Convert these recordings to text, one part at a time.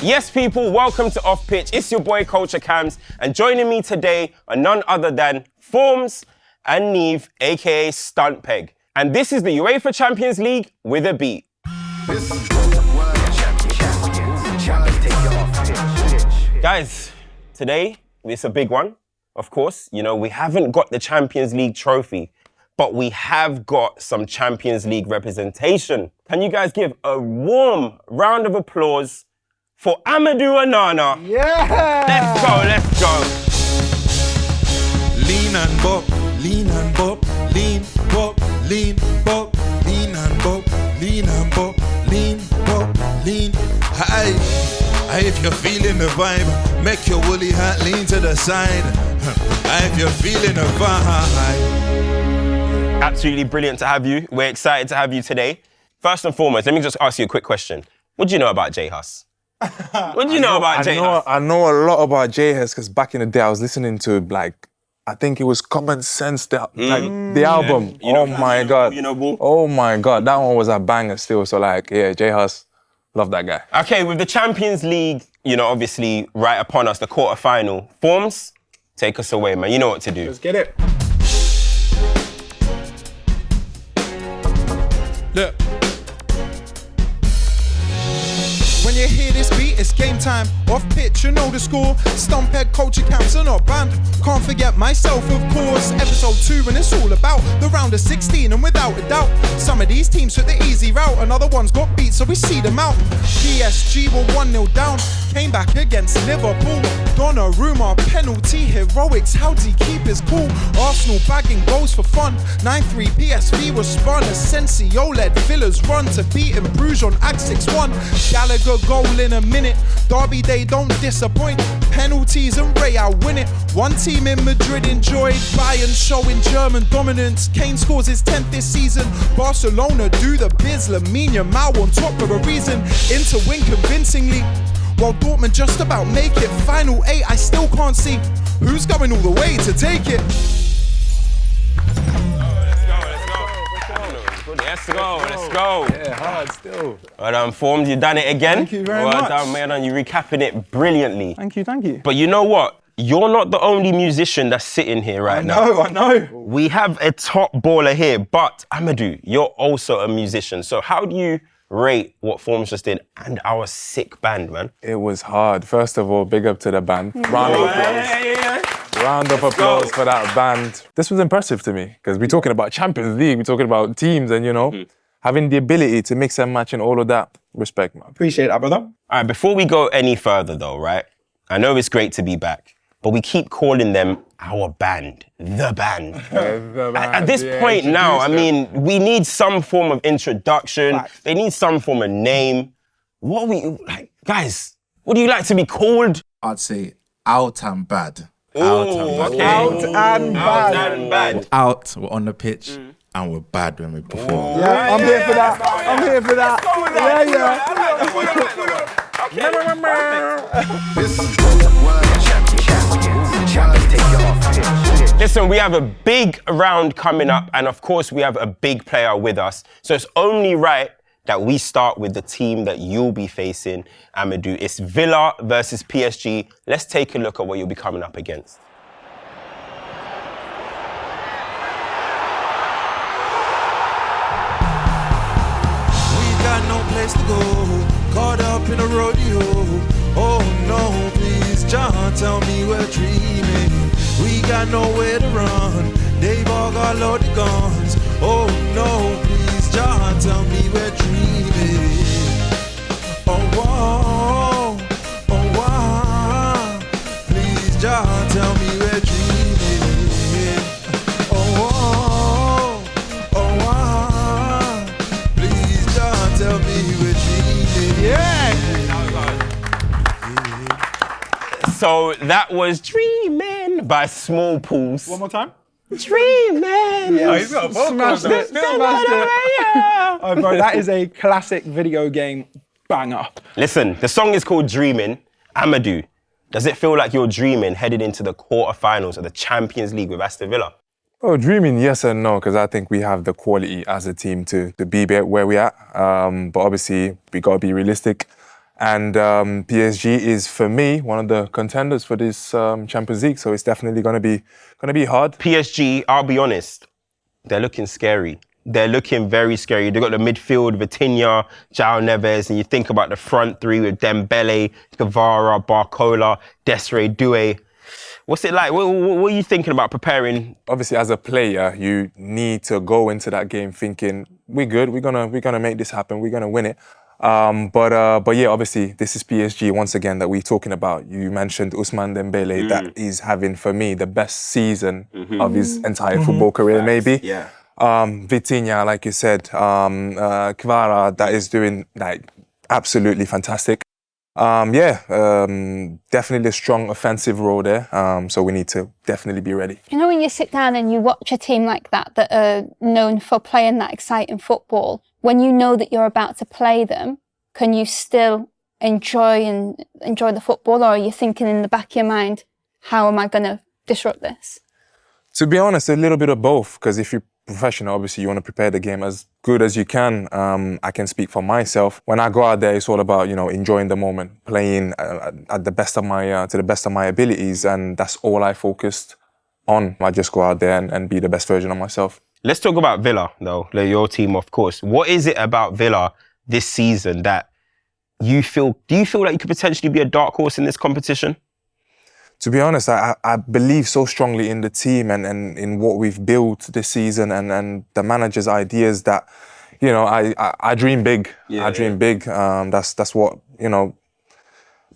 Yes, people, welcome to Off Pitch. It's your boy, Culture Cams, and joining me today are none other than Forms and Neve, aka Stunt Peg. And this is the UEFA Champions League with a beat. Guys, today it's a big one. Of course, you know, we haven't got the Champions League trophy, but we have got some Champions League representation. Can you guys give a warm round of applause for Amadou Onana? Yeah! Let's go. Lean and bop, lean and bop, lean, bop, lean, bop, lean and bop, lean and bop, lean, bop, lean. Hey, if you're feeling the vibe, make your woolly hat lean to the side. If you're feeling the vibe. Absolutely brilliant to have you. We're excited to have you today. First and foremost, let me just ask you a quick question. What do you know about J-Hus? What do you know about J-Hus? I know a lot about J-Hus because back in the day I was listening to I think it was Common Sense, the album. Yeah. Oh my God. You know, Bull? Oh my God, that one was a banger still. So J-Hus, love that guy. Okay, with the Champions League, you know, obviously right upon us, the quarterfinal. Forms, take us away, man. You know what to do. Let's get it. Look. When you hear this beat, it's game time. Off pitch, you know the score. Stumphead, Culture Camps are not banned. Can't forget myself, of course. Episode 2, and it's all about the round of 16. And without a doubt, some of these teams took the easy route, and other ones got beat, so we see them out. PSG were 1-0 down, came back against Liverpool. Donnarumma, penalty, heroics, how'd he keep his cool? Arsenal bagging goals for fun. 9-3 PSV was spun. Asensio led Villa's run to beat in Bruges on Ag 6-1. Gallagher goal in a minute. Derby Day don't disappoint. Penalties and Real win it. One team in Madrid enjoyed. Bayern showing German dominance. Kane scores his 10th this season. Barcelona do the biz. Lamine Yamal on top for a reason. Inter win convincingly, while Dortmund just about make it. Final 8, I still can't see who's going all the way to take it. Let's go. Yeah, hard still. Well done, Forms. You've done it again. Thank you very much. Well done, man. You're recapping it brilliantly. Thank you. But you know what? You're not the only musician that's sitting here right now. I know. We have a top baller here, but Amadou, you're also a musician. So how do you rate what Forms just did and our sick band, man? It was hard. First of all, big up to the band. Round of applause. Round of applause for that band. This was impressive to me because we're talking about Champions League, we're talking about teams and, you know, having the ability to mix and match and all of that. Respect, man. Appreciate that, brother. All right, before we go any further though, right? I know it's great to be back, but we keep calling them our band, the band. At this point now, I mean, we need some form of introduction. Facts. They need some form of name. What guys, what do you like to be called? I'd say out and bad. Okay. Out and bad. Out, we're on the pitch, and we're bad when we perform. Yeah, I'm here for that. Listen, we have a big round coming up, and of course we have a big player with us. So it's only right that we start with the team that you'll be facing, Amadou. It's Villa versus PSG. Let's take a look at what you'll be coming up against. We got no place to go, caught up in a rodeo. Oh no, please, John, tell me we're dreaming. We got nowhere to run, they've all got loaded guns. Oh no, please, John, tell me we're dreaming. Oh, please, John, tell me we're dreaming. Oh, please, John, tell me we're dreaming. Yeah. So that was Dreamin' by Small Pools. One more time. Dreamin'. Yeah, he's got a smashed it. Oh, bro, that is a classic video game banger. Listen, the song is called Dreamin'. Amadou, does it feel like you're dreaming headed into the quarterfinals of the Champions League with Aston Villa? Oh, dreaming, yes and no, because I think we have the quality as a team to be where we are. But obviously, we got to be realistic And PSG is, for me, one of the contenders for this Champions League. So it's definitely going to be hard. PSG, I'll be honest, they're looking scary. They're looking very scary. They've got the midfield, Vitinha, João Neves, and you think about the front three with Dembele, Guevara, Barcola, Desiree Doué. What's it like? What are you thinking about preparing? Obviously, as a player, you need to go into that game thinking, we're good, we're gonna make this happen, we're gonna win it. But yeah, obviously, this is PSG once again that we're talking about. You mentioned Ousmane Dembele, that is having, for me, the best season of his entire football career, maybe. Yeah. Vitinha, like you said, Kvara, that is doing like absolutely fantastic. Definitely a strong offensive role there. So we need to definitely be ready. You know, when you sit down and you watch a team like that are known for playing that exciting football, when you know that you're about to play them, can you still enjoy the football, or are you thinking in the back of your mind, how am I going to disrupt this? To be honest, a little bit of both, because if you're professional, obviously you want to prepare the game as good as you can. I can speak for myself. When I go out there, it's all about, enjoying the moment, playing at the best of my to the best of my abilities, and that's all I focused on. I just go out there and be the best version of myself. Let's talk about Villa, though, your team, of course. What is it about Villa this season that do you feel like you could potentially be a dark horse in this competition? To be honest, I believe so strongly in the team and in what we've built this season and the manager's ideas that, I dream big. Yeah, I dream big. That's what,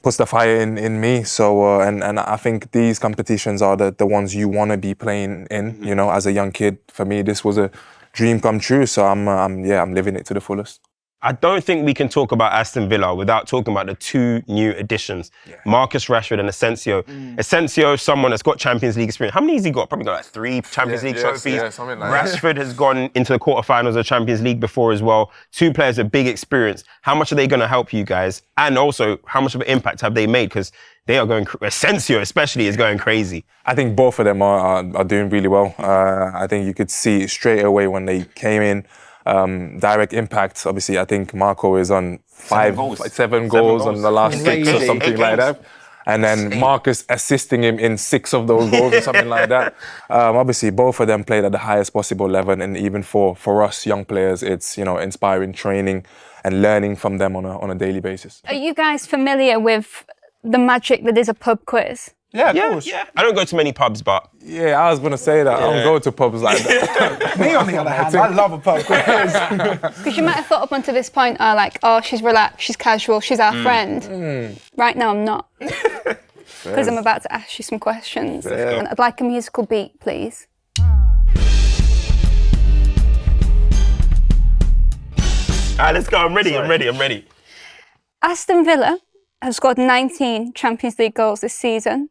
puts the fire in me. So, and I think these competitions are the ones you want to be playing in, as a young kid. For me, this was a dream come true. So I'm living it to the fullest. I don't think we can talk about Aston Villa without talking about the two new additions, Marcus Rashford and Asensio. Asensio, someone that's got Champions League experience. How many has he got? Probably got like 3 Champions League trophies. Yeah, something like that. Rashford has gone into the quarterfinals of Champions League before as well. 2 players with big experience. How much are they going to help you guys? And also, how much of an impact have they made? Because they are going, Asensio especially is going crazy. I think both of them are doing really well. I think you could see straight away when they came in. Direct impact. Obviously, I think Marco is on 7 goals on the last 6 or something like that. And then Marcus assisting him in 6 of those goals or something like that. Obviously, both of them played at the highest possible level. And even for us young players, it's, inspiring training and learning from them on a daily basis. Are you guys familiar with the magic that is a pub quiz? Yeah, of course. Yeah. I don't go to many pubs, but... Yeah, I was going to say that. I don't go to pubs like that. Me, on the other hand, I love a pub quiz. Because you might have thought up until this point, she's relaxed, she's casual, she's our friend. Right now, I'm not. Because I'm about to ask you some questions. Yeah. And I'd like a musical beat, please. All right, let's go. I'm ready. Aston Villa has scored 19 Champions League goals this season.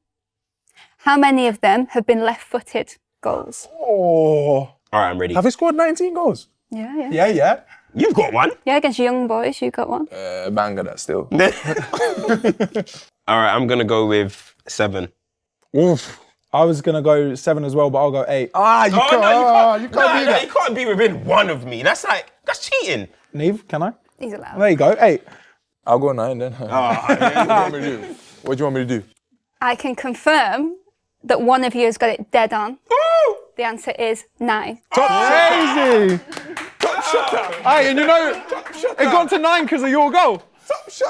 How many of them have been left-footed goals? Oh. All right, I'm ready. Have we scored 19 goals? Yeah. Yeah. You've got one. Yeah, against young boys, you got one. Banger that still. All right, I'm going to go with 7. Oof. I was going to go 7 as well, but I'll go 8. You can't be within one of me. That's cheating. Neve, can I? He's allowed. There you go, 8. I'll go 9 then. What do you want me to do? I can confirm that one of you has got it dead on. Ooh! The answer is 9. Crazy! Hey, and it got to 9 because of your goal.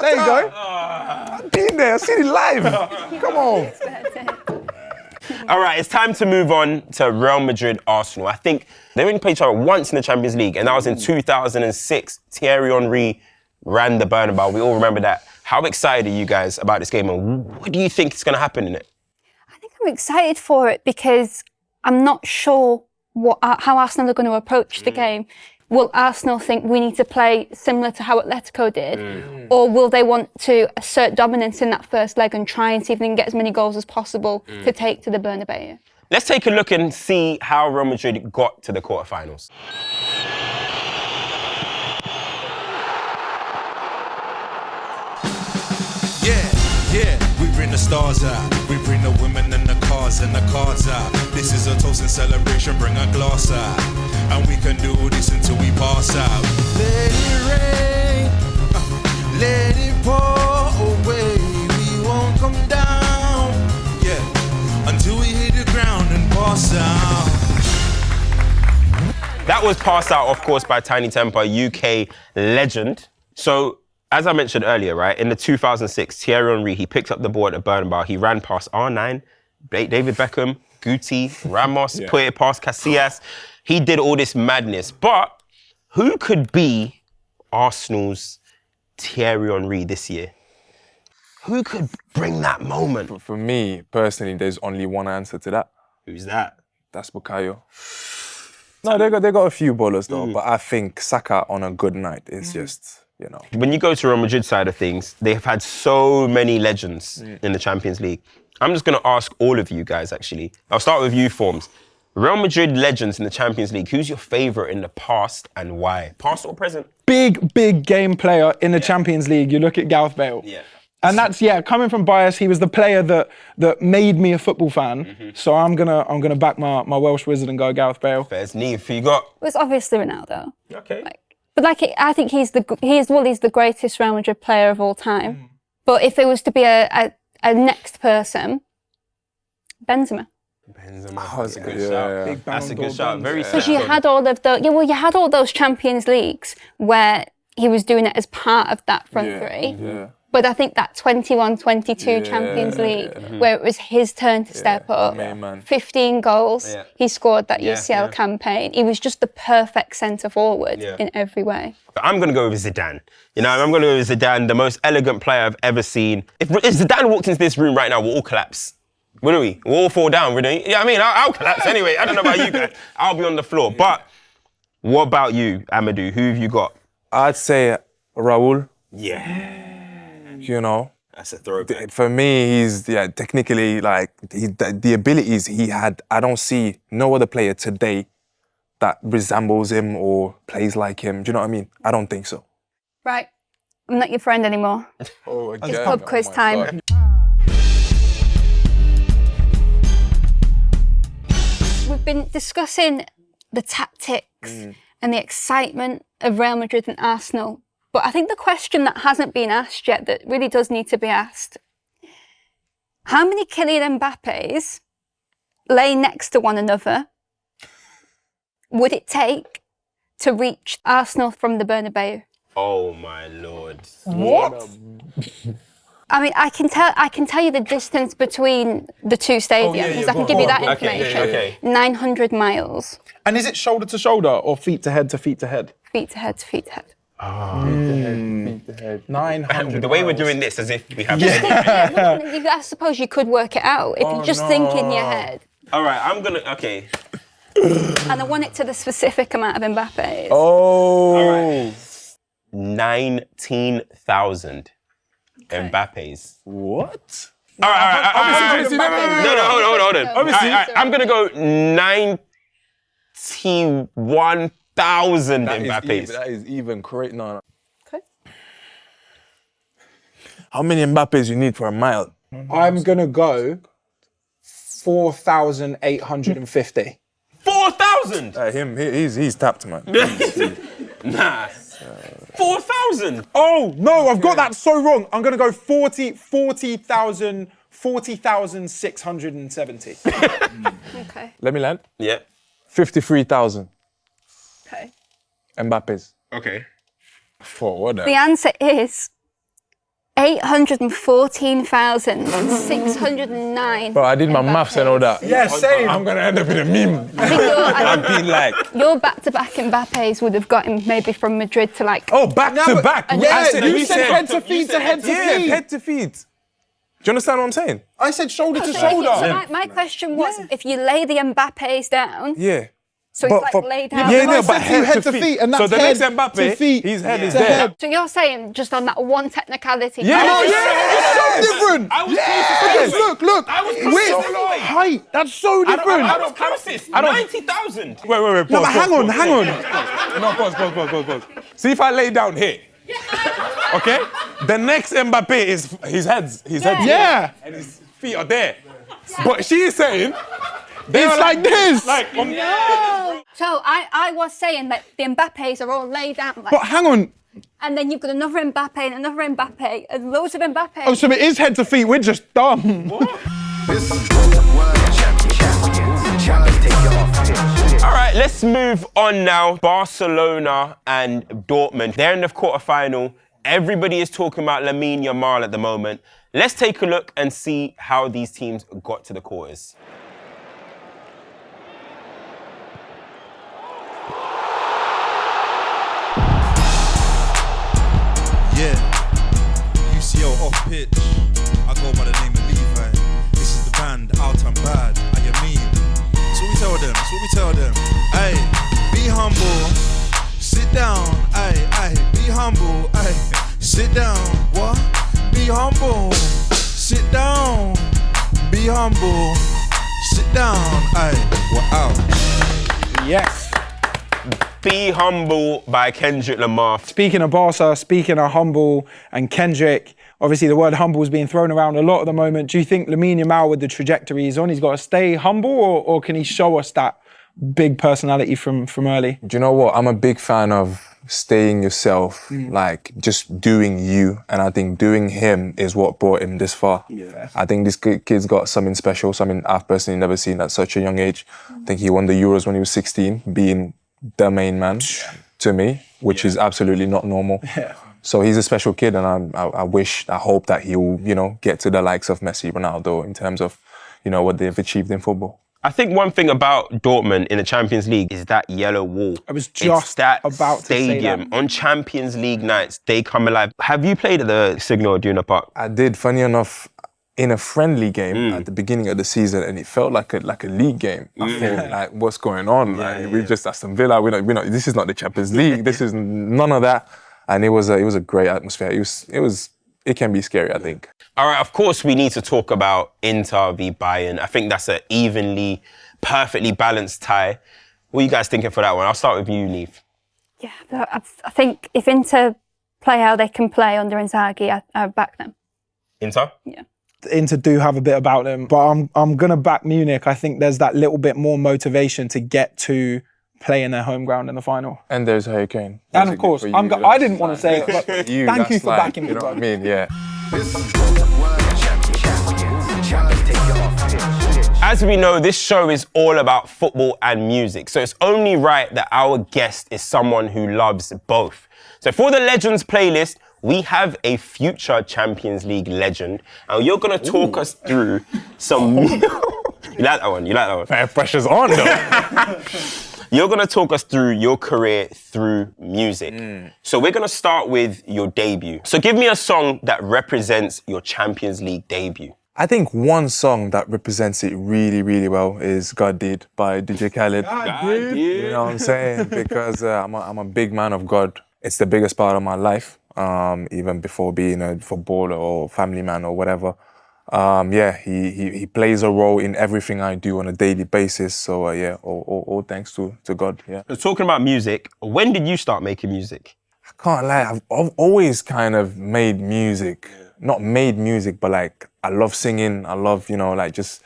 There you go. I've been there. I see it live. Come on. All right, it's time to move on to Real Madrid, Arsenal. I think they only played each other once in the Champions League, and that was in 2006. Thierry Henry ran the Bernabeu. We all remember that. How excited are you guys about this game, and what do you think is going to happen in it? I think I'm excited for it because I'm not sure how Arsenal are going to approach the game. Will Arsenal think we need to play similar to how Atletico did? Or will they want to assert dominance in that first leg and try and see if they can get as many goals as possible to take to the Bernabeu? Let's take a look and see how Real Madrid got to the quarterfinals. Yeah, we bring the stars out. We bring the women and the cars and the cards out. This is a toast and celebration, bring a glass out. And we can do this until we pass out. Let it rain, let it pour. that was passed out, of course, by Tiny Temper, UK legend. So, as I mentioned earlier, right, in the 2006, Thierry Henry, he picked up the ball at the Bernabeu. He ran past R9, David Beckham, Guti, Ramos, put it past Casillas. He did all this madness. But who could be Arsenal's Thierry Henry this year? Who could bring that moment? For me, personally, there's only one answer to that. Who's that? That's Bukayo. No, they got a few ballers though, but I think Saka on a good night is just, you know. When you go to Real Madrid side of things, they've had so many legends in the Champions League. I'm just going to ask all of you guys, actually. I'll start with you, Forms. Real Madrid legends in the Champions League, who's your favourite in the past and why? Past or present? Big game player in the Champions League. You look at Gareth Bale. Yeah. And that's, coming from bias, he was the player that made me a football fan. So I'm gonna back my Welsh wizard and go Gareth Bale. There's Neve, who you got? It was obviously Ronaldo. Okay. I think he's the greatest Real Madrid player of all time. But if it was to be a next person, Benzema. Benzema. That's a good shout. That's a good shout. Very Because you had all of you had all those Champions Leagues where he was doing it as part of that front three. Yeah. But I think that 21-22 Champions League, where it was his turn to step up, 15 goals, he scored that UCL campaign. He was just the perfect centre forward in every way. I'm going to go with Zidane. You know, I'm going to go with Zidane, the most elegant player I've ever seen. If Zidane walked into this room right now, we'll all collapse. Wouldn't we? We'll all fall down, wouldn't we? Yeah, I mean, I'll collapse anyway. I don't know about you guys. I'll be on the floor. But what about you, Amadou? Who have you got? I'd say Raul. Yeah. You know, that's a throwback. For me, he's technically the abilities he had. I don't see no other player today that resembles him or plays like him. Do you know what I mean? I don't think so. Right, I'm not your friend anymore. Oh, again. It's pub quiz time. We've been discussing the tactics and the excitement of Real Madrid and Arsenal. But I think the question that hasn't been asked yet that really does need to be asked, how many Kylian Mbappes lay next to one another would it take to reach Arsenal from the Bernabeu? Oh my Lord. What? I mean, I can tell you the distance between the two stadiums. I can give you that information. Okay. 900 miles. And is it shoulder to shoulder or feet to head to feet to head? Feet to head to feet to head. 900 The way we're doing this, as if we have... I suppose you could work it out if you just think in your head. All right, I'm going to... Okay. And I want it to the specific amount of Mbappes. Oh. All right. 19,000 Mbappes. What? All right. No, hold on. Obviously. I'm going to go 91,000 Mbappes. That is even correct. No. Okay. How many Mbappes you need for a mile? I'm gonna go 4,850. 4,000? He's tapped, man. Nah. 4,000? Oh no, I've got that so wrong. I'm gonna go 40,670. Okay. Let me land. Yeah. 53,000 Okay. Mbappes. Okay. For what? The answer is 814,609. Bro, I did my maths and all that. Yeah, same. I'm gonna end up in a meme. I think I've been like, your back-to-back Mbappes would have got him maybe from Madrid to like... oh, back to back. Yeah, I you said head to feet to head to Yeah, feet. head to feet. Do you understand what I'm saying? I said shoulder to So shoulder. my question was, if you lay the Mbappes down, Yeah. so it's like laid out. Yeah, no, I but said head to feet, and so that's the next head Mbappe, to feet his head is to there. head. So you're saying just on that one technicality? Yeah, It's so different. I was Because look, I was width, close. height, that's so different. I was closest. 90,000. Wait. No, Pause, but hang on. No, pause. See if I lay down here. Okay? The next Mbappe is his head's Yeah. and his feet are there. But she is saying It's like this. So I was saying that the Mbappes are all laid out like But hang on. and then you've got another Mbappe and another Mbappe and loads of Mbappe. Oh, so it is head to feet. We're just dumb. This is World Champions. All right, let's move on now. Barcelona and Dortmund. They're in the quarterfinal. Everybody is talking about Lamine Yamal at the moment. Let's take a look and see how these teams got to the quarters. Yeah, UCL Off Pitch. I go by the name of Levi. This is the band, out and bad. I mean, that's what we tell them. That's what we tell them. Hey, be humble. Sit down. Hey, be humble. Hey, sit down. What? Be humble. Sit down. Be humble. Sit down. Hey, we're out. Yes. Be Humble by Kendrick Lamar. Speaking of Barca, speaking of humble and Kendrick, obviously the word humble is being thrown around a lot at the moment. Do you think Lamine Yamal, with the trajectory he's on, he's got to stay humble, or can he show us that big personality from early? Do you know what? I'm a big fan of staying yourself, like just doing you. And I think doing him is what brought him this far. Yeah. I think this kid's got something special, something I've personally never seen at such a young age. I think he won the Euros when he was 16, being the main man to me, which is absolutely not normal. Yeah. So he's a special kid, and I hope that he'll, get to the likes of Messi, Ronaldo in terms of, what they've achieved in football. I think one thing about Dortmund in the Champions League is that yellow wall. I was just that about to say stadium. that. On Champions League nights, they come alive. Have you played at the Signal Iduna Park? I did, funny enough, in a friendly game at the beginning of the season, and it felt like a league game. I thought, like, what's going on? We've just Aston Villa. We're not. This is not the Champions League. This is none of that. And it was a great atmosphere. It can be scary, I think. All right, of course, we need to talk about Inter v Bayern. I think that's an evenly, perfectly balanced tie. What are you guys thinking for that one? I'll start with you, Neve. Yeah, but I think if Inter play how they can play under Inzaghi, I back them. Inter? Yeah. Inter do have a bit about them, but I'm gonna back Munich. I think there's that little bit more motivation to get to play in their home ground in the final. And there's Harry Kane. And of course, I didn't want to say it, but thank you that's for backing me, you know bro. what I mean? Yeah. As we know, this show is all about football and music, so it's only right that our guest is someone who loves both. So for the Legends playlist, we have a future Champions League legend, and you're going to talk us through some... You like that one? You like that one? Man, pressure's on, though. You're going to talk us through your career through music. So we're going to start with your debut. So give me a song that represents your Champions League debut. I think one song that represents it really, really well is God Did by DJ Khaled. You know what I'm saying? Because I'm a big man of God. It's the biggest part of my life, even before being a footballer or family man or whatever. He plays a role in everything I do on a daily basis. So all thanks to God. Yeah. So talking about music, when did you start making music? I can't lie, I've always kind of made music. Not made music, but like I love singing. I love, like just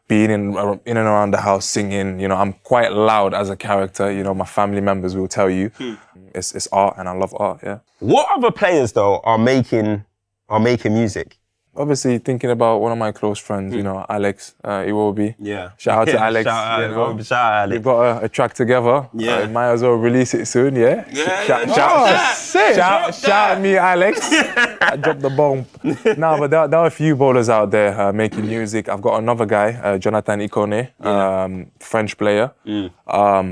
being in and around the house singing. I'm quite loud as a character. My family members will tell you. It's art, and I love art. Yeah. What other players though are making music? Obviously, thinking about one of my close friends, Alex Iwobi. Yeah. Shout out to Alex. Shout out Alex. We've got a track together. Yeah. Might as well release it soon, yeah? Shout out me, Alex. I dropped the bomb. No, but there are a few bowlers out there making music. I've got another guy, Jonathan Ikone, French player,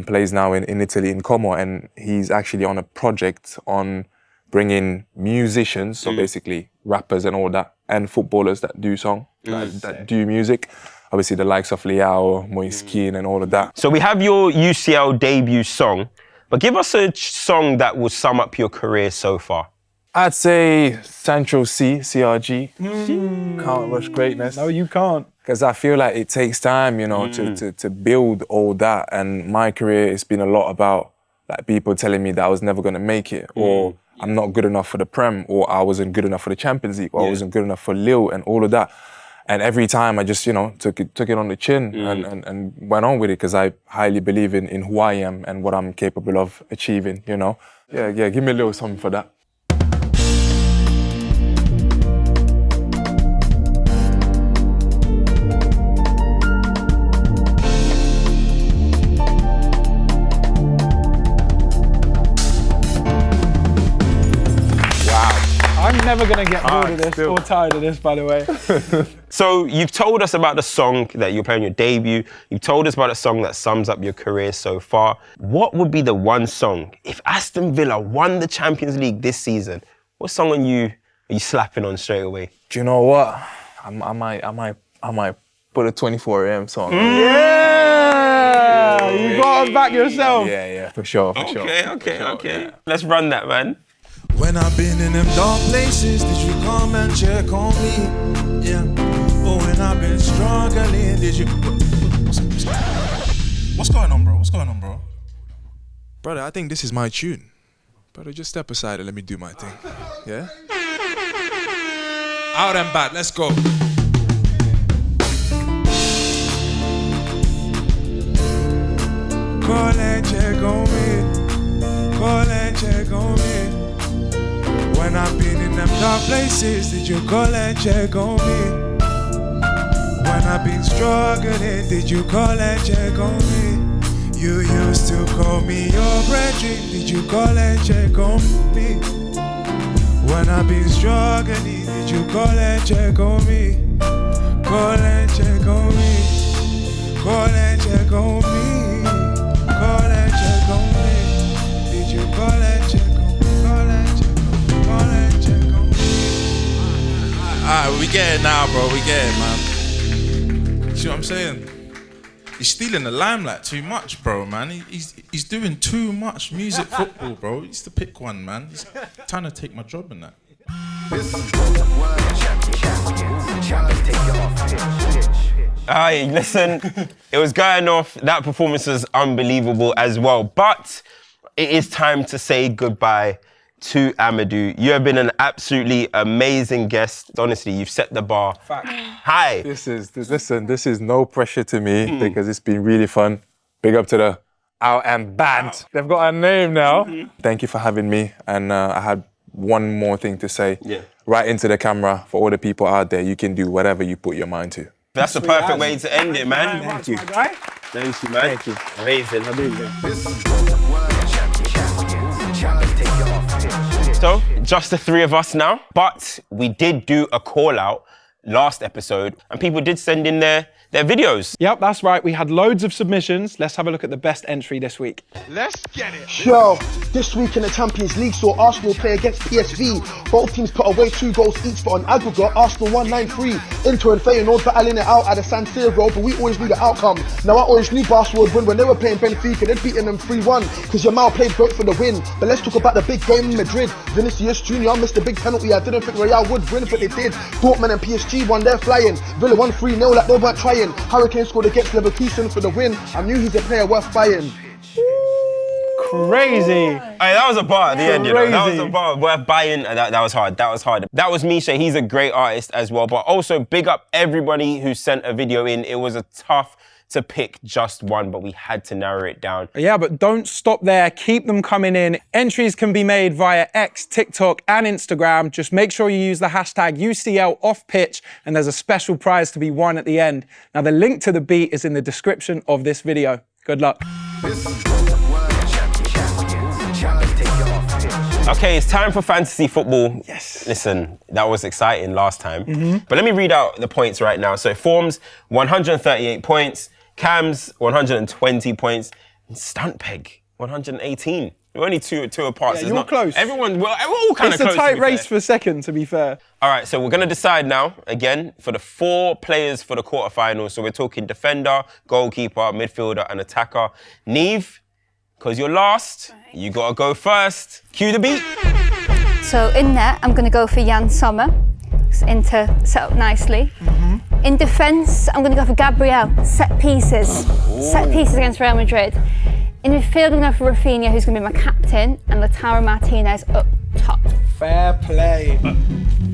plays now in Italy, in Como, and he's actually on a project on bringing musicians, so basically rappers and all that, and footballers that do that do music. Obviously the likes of Leao, Moise Kean and all of that. So we have your UCL debut song, but give us a song that will sum up your career so far. I'd say Central C, CRG. Can't rush greatness. No, you can't. Because I feel like it takes time, to build all that. And my career, it's been a lot about like people telling me that I was never going to make it, or I'm not good enough for the Prem, or I wasn't good enough for the Champions League, or I wasn't good enough for Lille and all of that. And every time I just, took it on the chin and went on with it, because I highly believe in who I am and what I'm capable of achieving, Yeah, give me a little something for that. I'm never going to get bored of this or tired of this, by the way. So you've told us about the song that you're playing your debut. You've told us about a song that sums up your career so far. What would be the one song, if Aston Villa won the Champions League this season, what song are you slapping on straight away? Do you know what? I might put a 24 AM song. Yeah! You got to back yourself. Yeah, for sure. Okay. Let's run that, man. When I've been in them dark places, did you come and check on me? Yeah. Oh, when I've been struggling, did you... What's going on, bro? What's going on, bro? Brother, I think this is my tune. Brother, just step aside and let me do my thing. Yeah? Out and back, let's go. Call and check on me. Call and check on me. When I've been in them dark places, did you call and check on me? When I've been struggling, did you call and check on me? You used to call me your brethren, did you call and check on me? When I've been struggling, did you call and check on me? Call and check on me. Call and check on me. Call and check on me. Did you call and check on me? Call and check on me. Call and check on me. Alright, we get it now, bro. We get it, man. See what I'm saying? He's stealing the limelight too much, bro, man. He's doing too much music football, bro. He needs to pick one, man. He's trying to take my job in that. Aye, listen, it was going off. That performance was unbelievable as well. But it is time to say goodbye to Amadou. You have been an absolutely amazing guest. Honestly, you've set the bar high. This is no pressure to me because it's been really fun. Big up to the Out and Band. They've got a name now. Thank you for having me. And I had one more thing to say. Yeah. Right into the camera, for all the people out there, you can do whatever you put your mind to. That's the perfect way to end it, man. Thank you. Thank you, man. Thank you. Amazing. So, just the three of us now. But we did do a call out last episode and people did send in their videos. Yep, that's right. We had loads of submissions. Let's have a look at the best entry this week. Yo, this week in the Champions League saw Arsenal play against PSV. Both teams put away 2 goals each, but on aggregate, Arsenal won 9-3. Inter and Feyenoord battling it out at the San Siro, but we always knew the outcome. Now I always knew Barca would win when they were playing Benfica. They'd beaten them 3-1, because Yamal played great for the win. But let's talk about the big game in Madrid. Vinicius Jr. missed a big penalty. I didn't think Real would win, but they did. Dortmund and PSG won, they're flying. Villa won 3-0 like they weren't trying. Hurricane scored against Leverkusen for the win. I knew he's a player worth buying. Crazy. Hey, that was a bar at the end, you know. That was Crazy. a bar worth buying. That was hard. That was hard. That was Misha. He's a great artist as well. But also big up everybody who sent a video in. It was a tough to pick just one, but we had to narrow it down. Yeah, but don't stop there. Keep them coming in. Entries can be made via X, TikTok, and Instagram. Just make sure you use the hashtag UCL Off Pitch, and there's a special prize to be won at the end. Now, the link to the beat is in the description of this video. Good luck. Okay, it's time for fantasy football. Yes. Listen, that was exciting last time. But let me read out the points right now. So Forms, 138 points. Cams, 120 points. And Stunt Peg, 118. We're only two apart. Yeah, so you're it's close. We're all kind of It's close. a tight to be race fair. for second, to be fair. All right, so we're going to decide now, again, for the 4 players for the quarterfinals. So we're talking defender, goalkeeper, midfielder, and attacker. Neve, because you're last, you got to go first. Cue the beat. So in there, I'm going to go for Jan Sommer. It's Inter set up nicely. In defence, I'm going to go for Gabriel. Set pieces. Set pieces against Real Madrid. In midfield, I'm going to go for Rafinha, who's going to be my captain, and Lautaro Martinez up top. Fair play.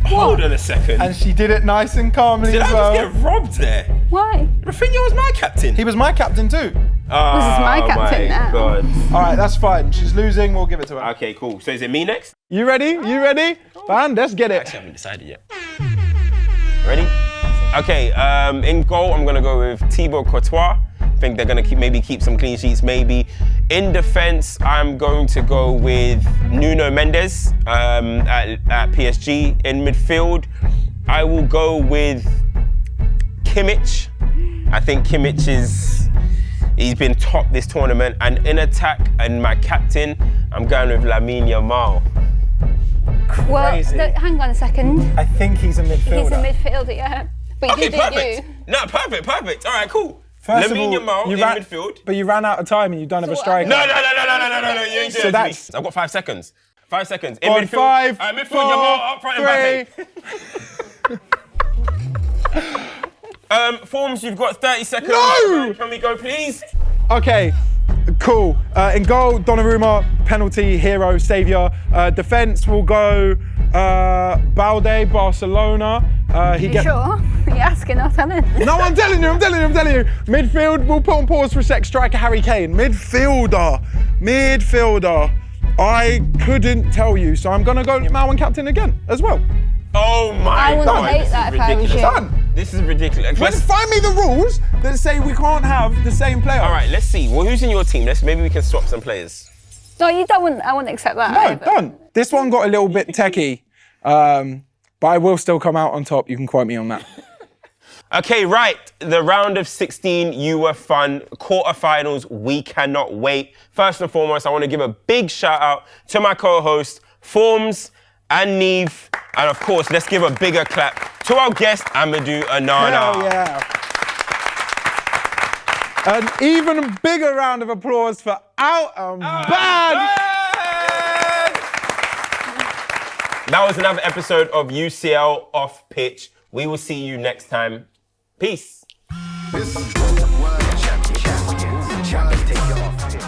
Hold on a second. And she did it nice and calmly Did as I well. just get robbed there? Why? Rafinha was my captain. He was my captain too. This is my captain now. God. All right, that's fine. She's losing. We'll give it to her. Okay, cool. So is it me next? You ready? You ready? Band, let's get it. Actually, I haven't decided yet. Ready? Okay, in goal, I'm going to go with Thibaut Courtois. I think they're going to maybe keep some clean sheets, maybe. In defense, I'm going to go with Nuno Mendes at PSG. In midfield, I will go with Kimmich. I think Kimmich he's been top this tournament. And in attack, and my captain, I'm going with Lamine Yamal. Well, Crazy. hang on a second. I think he's a midfielder. He's a midfielder, yeah. But Okay, you did perfect. you. No, perfect. All right, cool. First Lamine of all, Yamal in midfield. But you ran out of time and you don't have a striker. No, you ain't doing it to me. that's- I've got 5 seconds. 5 seconds. In On midfield. 5, Midfield, 4, Yamal, up front, 3. Mbappe. Forms, you've got 30 seconds. No! Can we go, please? Okay, cool. In goal, Donnarumma, penalty, hero, saviour. Defence will go Balde, Barcelona. You sure? You're asking, not telling. No, I'm telling you. Midfield, we'll put on pause for a sec. Striker, Harry Kane. Midfielder. I couldn't tell you, so I'm gonna go Malwin captain again as well. Oh my I wouldn't God. hate This that is if I was ridiculous. you. Done. This is ridiculous. Let's find me the rules that say we can't have the same player. All right, let's see. Well, who's in your team? Maybe we can swap some players. No, you don't. I wouldn't accept that. No, either. done. This one got a little bit techie, but I will still come out on top. You can quote me on that. Okay, right. The round of 16, you were fun. Quarterfinals, we cannot wait. First and foremost, I want to give a big shout out to my co-hosts, Forms and Neve. And of course, let's give a bigger clap to our guest, Amadou Onana. Hell yeah. An even bigger round of applause for Out and Bad. That was another episode of UCL Off Pitch. We will see you next time. Peace. This is World Champions. Champions take you off pitch.